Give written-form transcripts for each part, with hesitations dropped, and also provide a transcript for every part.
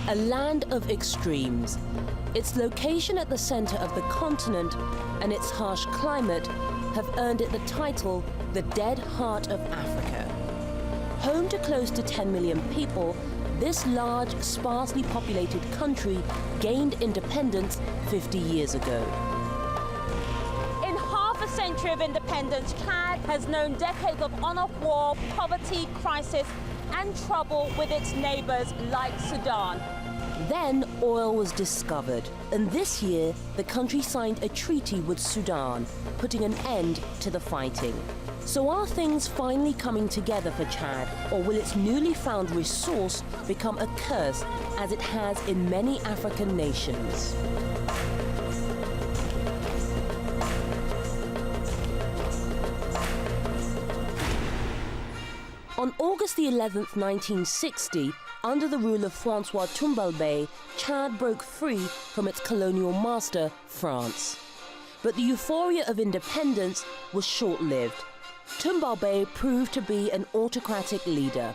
a land of extremes. Its location at the center of the continent and its harsh climate have earned it the title, the Dead Heart of Africa. Home to close to 10 million people, this large, sparsely populated country gained independence 50 years ago. In half a century of independence, Chad has known decades of on-off war, poverty, crisis, and trouble with its neighbours like Sudan. Then oil was discovered, and this year the country signed a treaty with Sudan, putting an end to the fighting. So are things finally coming together for Chad, or will its newly found resource become a curse, as it has in many African nations? On August the 11th, 1960, under the rule of Francois Toumbalbé, Chad broke free from its colonial master, France. But the euphoria of independence was short-lived. Toumbalbé proved to be an autocratic leader.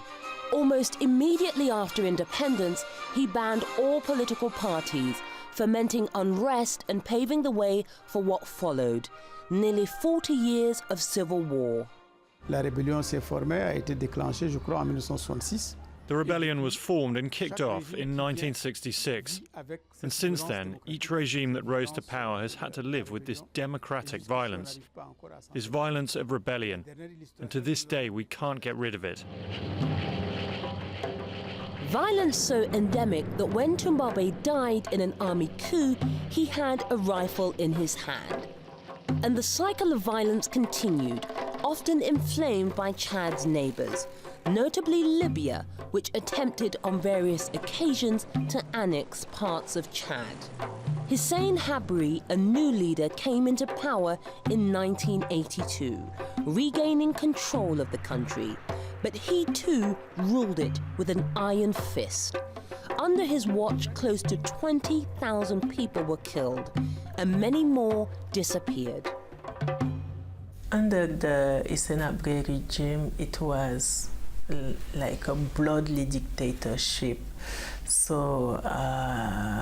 Almost immediately after independence, he banned all political parties, fomenting unrest and paving the way for what followed, nearly 40 years of civil war. La rébellion s'est formée, a été déclenchée, je crois, en 1966. The rebellion was formed and kicked off in 1966. And since then, each regime that rose to power has had to live with this democratic violence, this violence of rebellion. And to this day, we can't get rid of it. Violence so endemic that when Toumbalbé died in an army coup, he had a rifle in his hand. And the cycle of violence continued, often inflamed by Chad's neighbours, notably Libya, which attempted on various occasions to annex parts of Chad. Hussein Habri, a new leader, came into power in 1982, regaining control of the country. But he too ruled it with an iron fist. Under his watch, close to 20,000 people were killed, and many more disappeared. Under the Hussein Habri regime, it was like a bloody dictatorship. So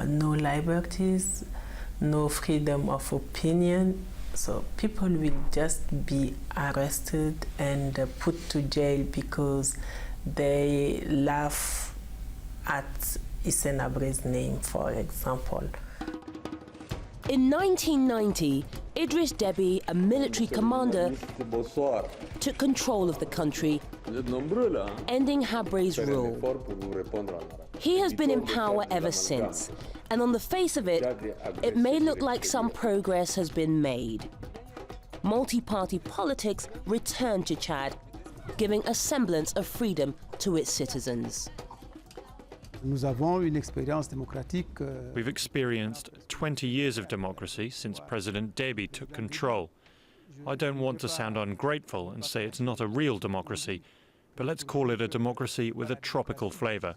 no liberties, no freedom of opinion. So people will just be arrested and put to jail because they laugh at Hussein Habri's name, for example. In 1990, Idriss Déby, a military commander, took control of the country, ending Habri's rule. He has been in power ever since, and on the face of it, it may look like some progress has been made. Multi-party politics returned to Chad, giving a semblance of freedom to its citizens. Nous avons une expérience démocratique. We've experienced 20 years of democracy since President Déby took control. I don't want to sound ungrateful and say it's not a real democracy, but let's call it a democracy with a tropical flavour.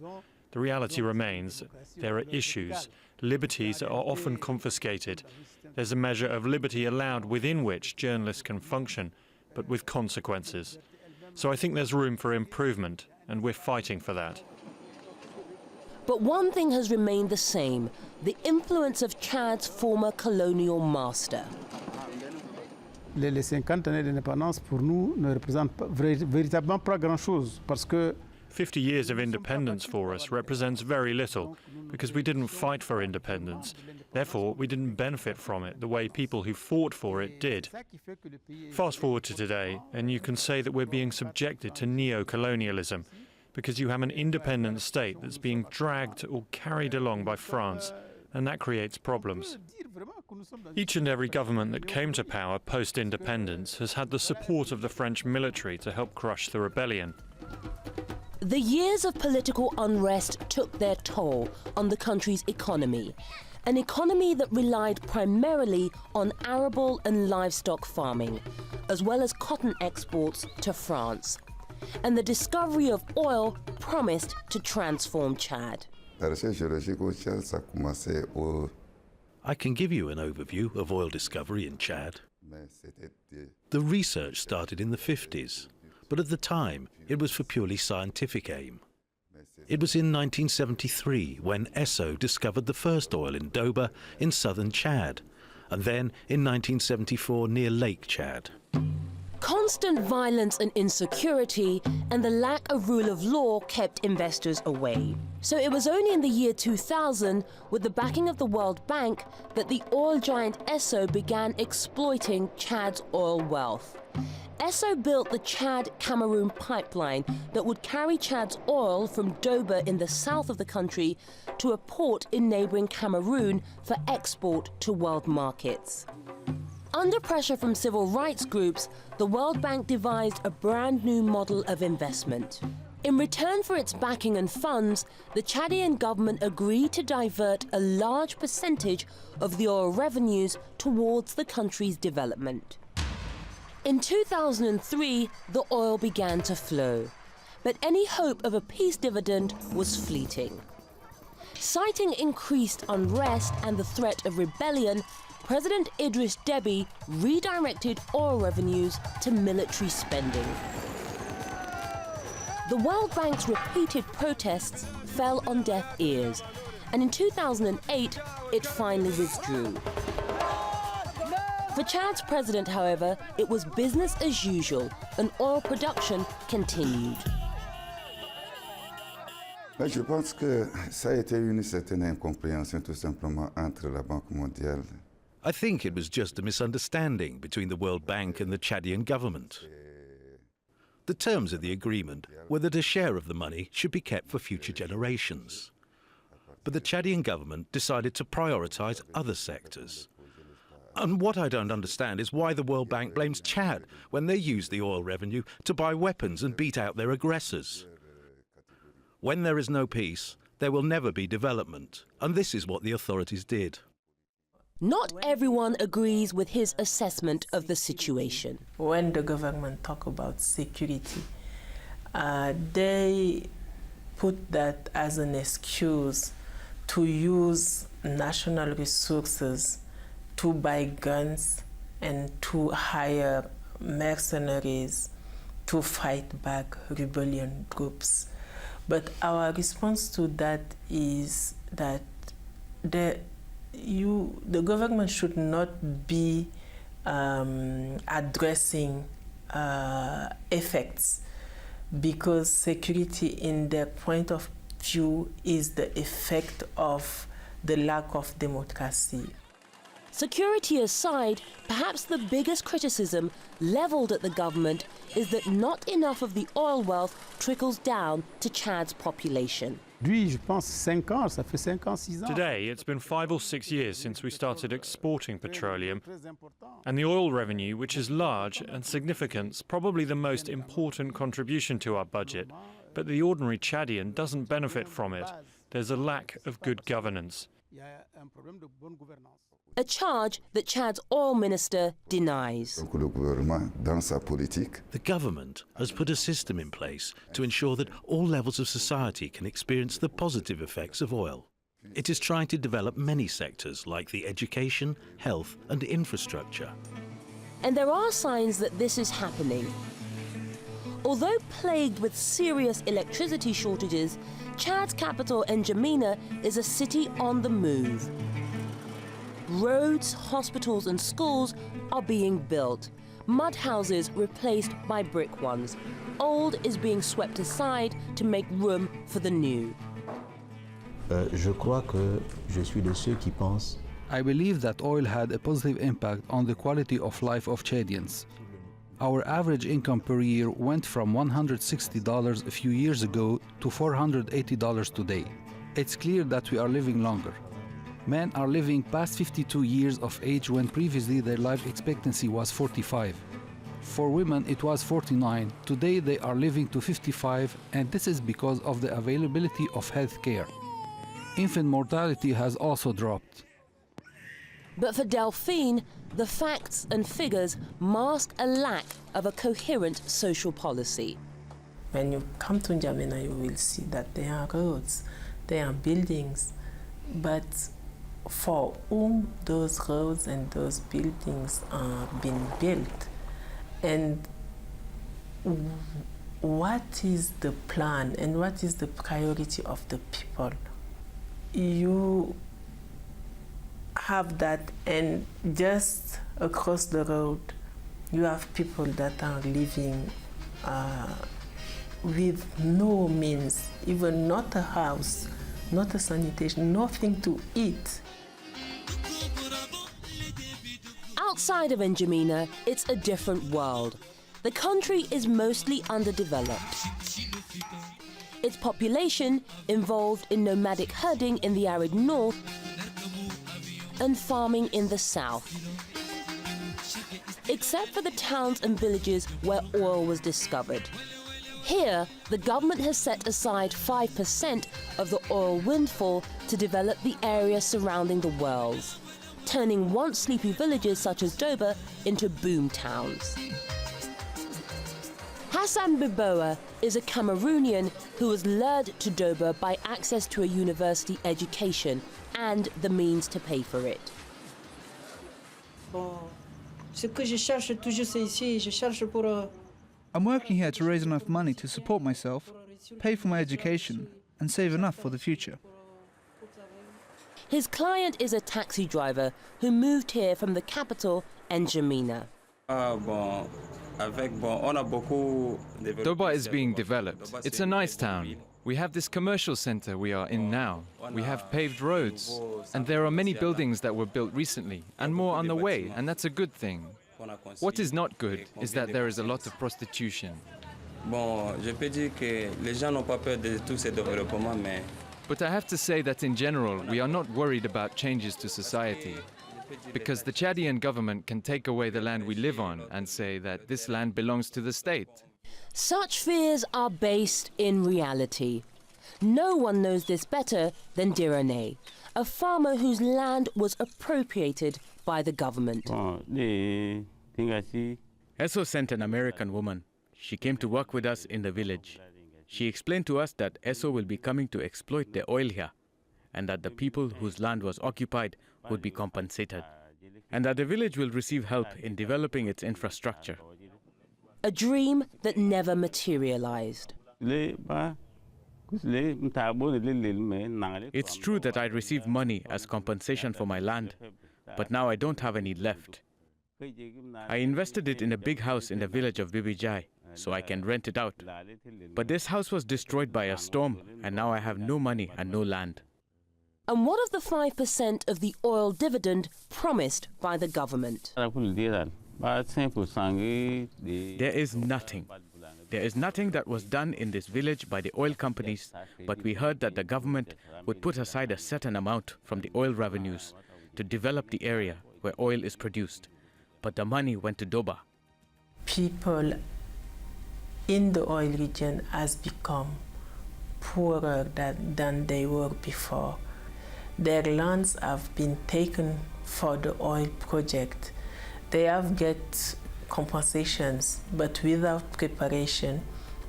The reality remains there are issues. Liberties are often confiscated. There's a measure of liberty allowed within which journalists can function, but with consequences. So I think there's room for improvement, and we're fighting for that. But one thing has remained the same, the influence of Chad's former colonial master. Les 50 années d'indépendance, pour nous, ne représentent véritablement pas grand-chose, parce que 50 years of independence for us represents very little, because we didn't fight for independence. Therefore, we didn't benefit from it the way people who fought for it did. Fast forward to today, and you can say that we're being subjected to neo-colonialism, because you have an independent state that's being dragged or carried along by France, and that creates problems. Each and every government that came to power post-independence has had the support of the French military to help crush the rebellion. The years of political unrest took their toll on the country's economy, an economy that relied primarily on arable and livestock farming, as well as cotton exports to France. And the discovery of oil promised to transform Chad. I can give you an overview of oil discovery in Chad. The research started in the 50s, but at the time it was for purely scientific aim. It was in 1973 when Esso discovered the first oil in Doba in southern Chad, and then in 1974 near Lake Chad. Constant violence and insecurity and the lack of rule of law kept investors away. So it was only in the year 2000, with the backing of the World Bank, that the oil giant Esso began exploiting Chad's oil wealth. Esso built the Chad-Cameroon pipeline that would carry Chad's oil from Doba in the south of the country to a port in neighboring Cameroon for export to world markets. Under pressure from civil rights groups, the World Bank devised a brand new model of investment. In return for its backing and funds, the Chadian government agreed to divert a large percentage of the oil revenues towards the country's development. In 2003, the oil began to flow, but any hope of a peace dividend was fleeting. Citing increased unrest and the threat of rebellion, President Idris Deby redirected oil revenues to military spending. The World Bank's repeated protests fell on deaf ears, and in 2008, it finally withdrew. For Chad's president, however, it was business as usual, and oil production continued. Je pense que ça a été une certaine incompréhension tout simplement entre la Banque mondiale. I think it was just a misunderstanding between the World Bank and the Chadian government. The terms of the agreement were that a share of the money should be kept for future generations. But the Chadian government decided to prioritize other sectors. And what I don't understand is why the World Bank blames Chad when they use the oil revenue to buy weapons and beat out their aggressors. When there is no peace, there will never be development, and this is what the authorities did. Not everyone agrees with his assessment of the situation. When the government talk about security, they put that as an excuse to use national resources to buy guns and to hire mercenaries to fight back rebellion groups. But our response to that is that the government should not be addressing effects, because security in their point of view is the effect of the lack of democracy. Security aside, perhaps the biggest criticism leveled at the government is that not enough of the oil wealth trickles down to Chad's population. Je pense 5 ans, ça fait 5 ans, 6 ans. Today, it's been 5 or 6 years since we started exporting petroleum, and the oil revenue, which is large and significant, is probably the most important contribution to our budget. But the ordinary Chadian doesn't benefit from it. There's a lack of good governance. A charge that Chad's oil minister denies. The government has put a system in place to ensure that all levels of society can experience the positive effects of oil. It is trying to develop many sectors like the education, health and infrastructure. And there are signs that this is happening. Although plagued with serious electricity shortages, Chad's capital, N'Djamena, is a city on the move. Roads, hospitals and schools are being built. Mud houses replaced by brick ones. Old is being swept aside to make room for the new. Je crois que je suis de ceux qui pensent. I believe that oil had a positive impact on the quality of life of Chadians. Our average income per year went from $160 a few years ago to $480 today. It's clear that we are living longer. Men are living past 52 years of age when previously their life expectancy was 45. For women, it was 49. Today, they are living to 55, and this is because of the availability of health care. Infant mortality has also dropped. But for Delphine, the facts and figures mask a lack of a coherent social policy. When you come to N'Djamena, you will see that there are roads, there are buildings, but for whom those roads and those buildings are being built, and what is the plan and what is the priority of the people? You have that, and just across the road, you have people that are living with no means, even not a house, not a sanitation, nothing to eat. Outside of N'Djamena, it's a different world. The country is mostly underdeveloped. Its population involved in nomadic herding in the arid north and farming in the south. Except for the towns and villages where oil was discovered. Here, the government has set aside 5% of the oil windfall to develop the area surrounding the wells, turning once sleepy villages such as Doba into boom towns. Hassan Biboa is a Cameroonian who was lured to Doba by access to a university education and the means to pay for it. I'm working here to raise enough money to support myself, pay for my education, and save enough for the future. His client is a taxi driver who moved here from the capital, N'Djamena. Doba is being developed. It's a nice town. We have this commercial center we are in now. We have paved roads. And there are many buildings that were built recently, and more on the way, and that's a good thing. What is not good is that there is a lot of prostitution. But I have to say that in general, we are not worried about changes to society. Because the Chadian government can take away the land we live on and say that this land belongs to the state. Such fears are based in reality. No one knows this better than Dirane, a farmer whose land was appropriated by the government. ESO sent an American woman. She came to work with us in the village. She explained to us that ESO will be coming to exploit the oil here, and that the people whose land was occupied would be compensated, and that the village will receive help in developing its infrastructure. A dream that never materialized. It's true that I received money as compensation for my land, but now I don't have any left. I invested it in a big house in the village of Bibijai, so I can rent it out. But this house was destroyed by a storm, and now I have no money and no land. And what of the 5% of the oil dividend promised by the government? There is nothing. There is nothing that was done in this village by the oil companies, but we heard that the government would put aside a certain amount from the oil revenues to develop the area where oil is produced. But the money went to Doba. People in the oil region has become poorer than they were before. Their lands have been taken for the oil project. They have get compensations, but without preparation,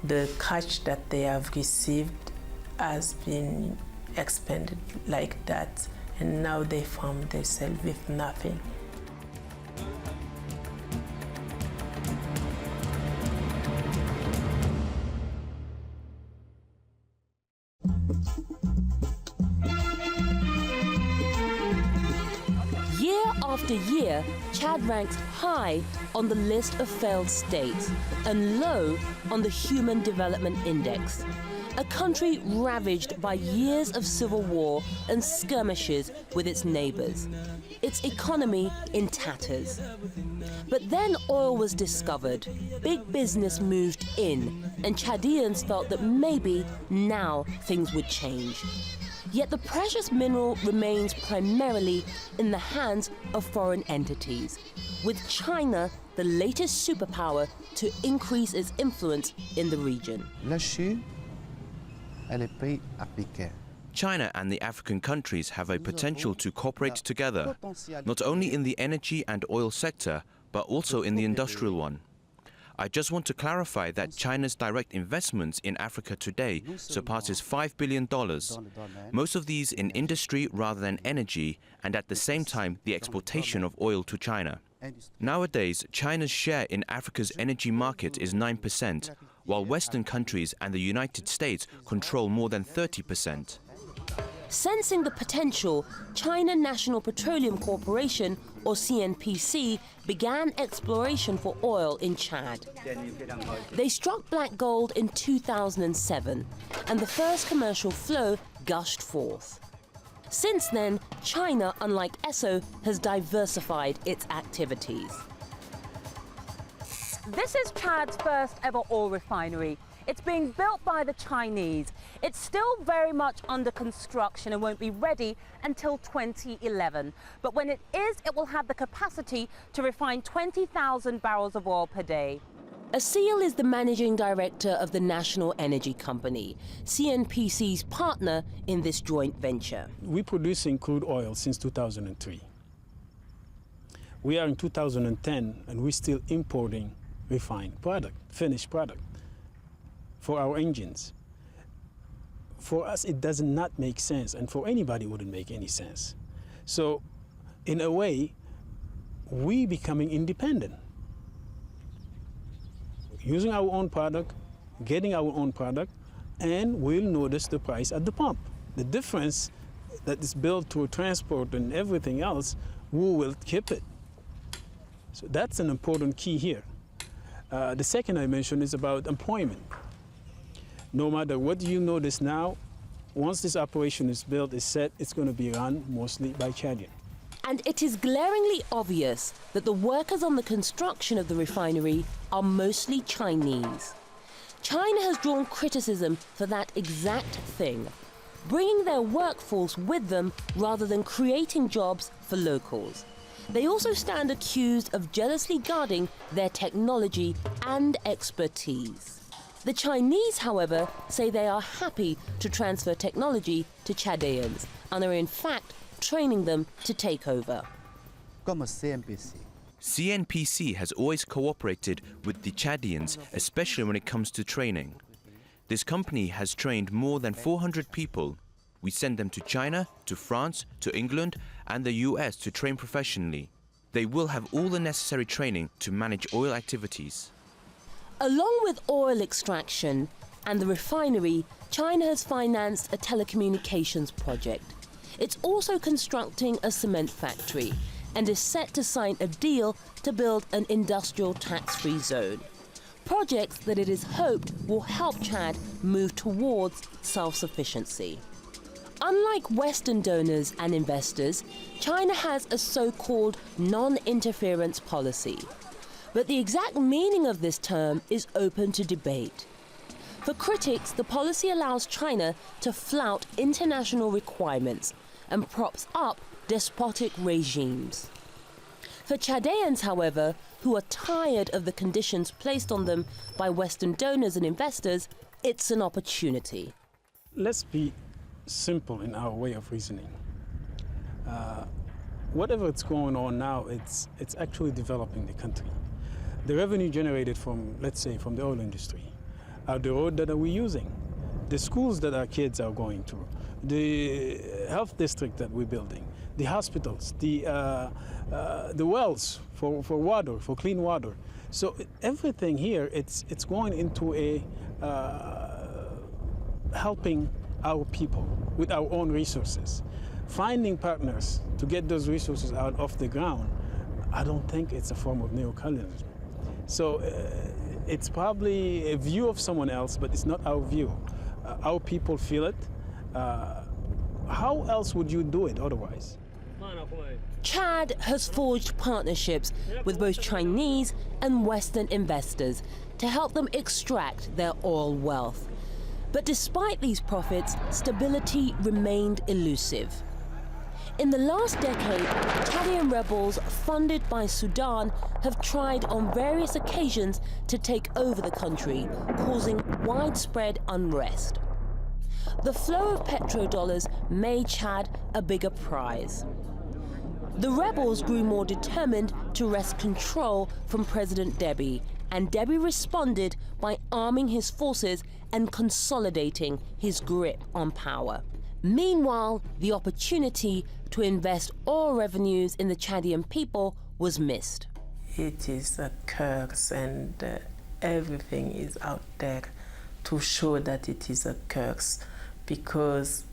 the cash that they have received has been expended like that, and now they found themselves with nothing. After year, Chad ranks high on the list of failed states and low on the Human Development Index. A country ravaged by years of civil war and skirmishes with its neighbours. Its economy in tatters. But then oil was discovered, big business moved in, and Chadians felt that maybe now things would change. Yet the precious mineral remains primarily in the hands of foreign entities, with China the latest superpower to increase its influence in the region. China and the African countries have a potential to cooperate together, not only in the energy and oil sector, but also in the industrial one. I just want to clarify that China's direct investments in Africa today surpasses $5 billion, most of these in industry rather than energy, and at the same time the exportation of oil to China. Nowadays, China's share in Africa's energy market is 9%, while Western countries and the United States control more than 30%. Sensing the potential, China National Petroleum Corporation, or CNPC, began exploration for oil in Chad. They struck black gold in 2007, and the first commercial flow gushed forth. Since then, China, unlike Esso, has diversified its activities. This is Chad's first ever oil refinery. It's being built by the Chinese. It's still very much under construction and won't be ready until 2011. But when it is, it will have the capacity to refine 20,000 barrels of oil per day. ACYL is the managing director of the National Energy Company, CNPC's partner in this joint venture. We're producing crude oil since 2003. We are in 2010 and we're still importing refined product, finished product, for our engines. For us, it does not make sense, and for anybody, it wouldn't make any sense. So, in a way, we becoming independent. Using our own product, getting our own product, and we'll notice the price at the pump. The difference that is built through transport and everything else, we will keep it. So that's an important key here. The second I mentioned is about employment. No matter what you notice now, once this operation is built, is set, it's going to be run mostly by Chadian. And it is glaringly obvious that the workers on the construction of the refinery are mostly Chinese. China has drawn criticism for that exact thing, bringing their workforce with them rather than creating jobs for locals. They also stand accused of jealously guarding their technology and expertise. The Chinese, however, say they are happy to transfer technology to Chadians and are in fact training them to take over. CNPC has always cooperated with the Chadians, especially when it comes to training. This company has trained more than 400 people. We send them to China, to France, to England and the US to train professionally. They will have all the necessary training to manage oil activities. Along with oil extraction and the refinery, China has financed a telecommunications project. It's also constructing a cement factory and is set to sign a deal to build an industrial tax-free zone. Projects that it is hoped will help Chad move towards self-sufficiency. Unlike Western donors and investors, China has a so-called non-interference policy. But the exact meaning of this term is open to debate. For critics, the policy allows China to flout international requirements and props up despotic regimes. For Chadians, however, who are tired of the conditions placed on them by Western donors and investors, it's an opportunity. Let's be simple in our way of reasoning. Whatever is going on now, it's actually developing the country. The revenue generated from, let's say, from the oil industry, are the road that we're using, the schools that our kids are going to, the health district that we're building, the hospitals, the wells for water, for clean water. So everything here, it's going into a helping our people with our own resources. Finding partners to get those resources out of the ground, I don't think it's a form of neocolonialism. So it's probably a view of someone else, but it's not our view. Our people feel it. How else would you do it otherwise? Chad has forged partnerships with both Chinese and Western investors to help them extract their oil wealth. But despite these profits, stability remained elusive. In the last decade, Chadian rebels funded by Sudan have tried on various occasions to take over the country, causing widespread unrest. The flow of petrodollars made Chad a bigger prize. The rebels grew more determined to wrest control from President Deby, and Deby responded by arming his forces and consolidating his grip on power. Meanwhile, the opportunity to invest oil revenues in the Chadian people was missed. It is a curse, and everything is out there to show that it is a curse, because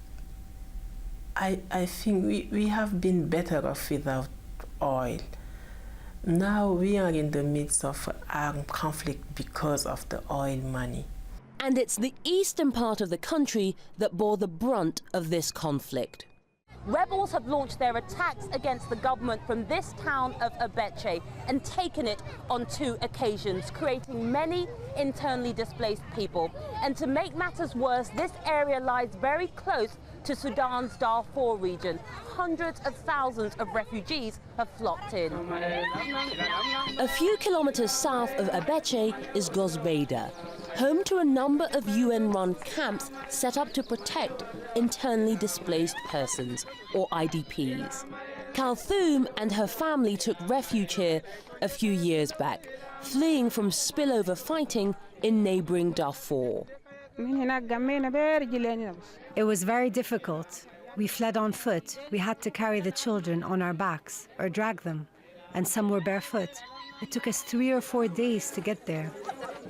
I think we have been better off without oil. Now we are in the midst of armed conflict because of the oil money. And it's the eastern part of the country that bore the brunt of this conflict. Rebels have launched their attacks against the government from this town of Abeche and taken it on 2 occasions, creating many internally displaced people. And to make matters worse, this area lies very close to Sudan's Darfur region. Hundreds of thousands of refugees have flocked in. A few kilometers south of Abeche is Gozbeda, home to a number of UN-run camps set up to protect internally displaced persons, or IDPs. KALTHOUM and her family took refuge here a few years back, fleeing from spillover fighting in neighboring Darfur. It was very difficult. We fled on foot. We had to carry the children on our backs or drag them, and some were barefoot. It took us 3 or 4 days to get there.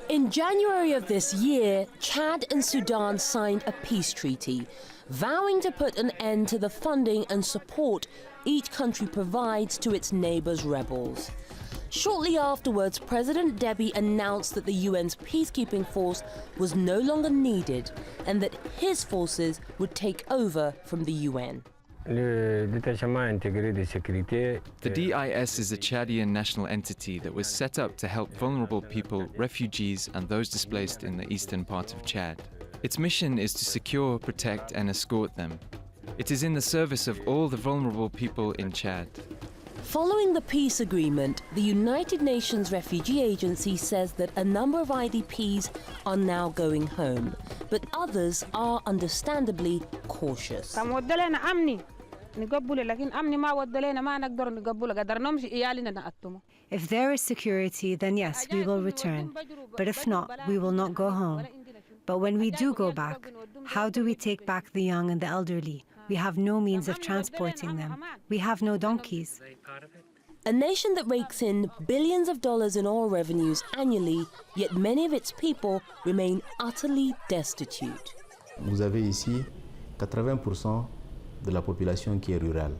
In January of this year, Chad and Sudan signed a peace treaty, vowing to put an end to the funding and support each country provides to its neighbours' rebels. Shortly afterwards, President Deby announced that the UN's peacekeeping force was no longer needed and that his forces would take over from the UN. The DIS is a Chadian national entity that was set up to help vulnerable people, refugees, and those displaced in the eastern part of Chad. Its mission is to secure, protect, and escort them. It is in the service of all the vulnerable people in Chad. Following the peace agreement, the United Nations Refugee Agency says that a number of IDPs are now going home, but others are understandably cautious. If there is security, then yes, we will return. But if not, we will not go home. But when we do go back, how do we take back the young and the elderly? We have no means of transporting them. We have no donkeys. A nation that rakes in billions of dollars in oil revenues annually, yet many of its people remain utterly destitute. Vous avez ici 80% de la population qui est rurale.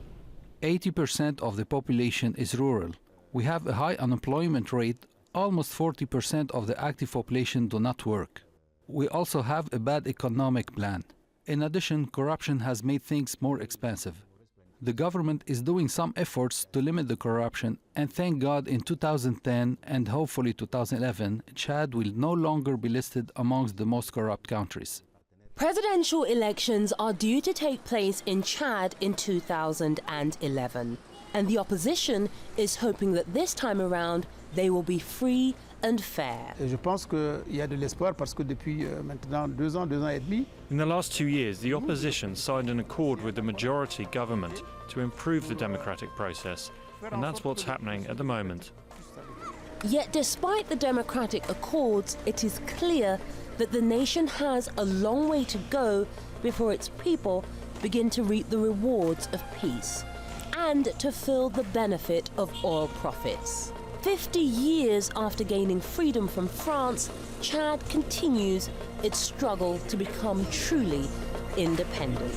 80% of the population is rural. We have a high unemployment rate. Almost 40% of the active population do not work. We also have a bad economic plan. In addition, corruption has made things more expensive. The government is doing some efforts to limit the corruption, and thank God in 2010 and hopefully 2011, Chad will no longer be listed amongst the most corrupt countries. Presidential elections are due to take place in Chad in 2011, and the opposition is hoping that this time around they will be free and fair. Je pense qu'il y a de l'espoir parce que depuis maintenant 2 ans et demi. In the last 2 years, the opposition signed an accord with the majority government to improve the democratic process, and that's what's happening at the moment. Yet despite the democratic accords, it is clear that the nation has a long way to go before its people begin to reap the rewards of peace and to feel the benefit of oil profits. 50 years after gaining freedom from France, Chad continues its struggle to become truly independent.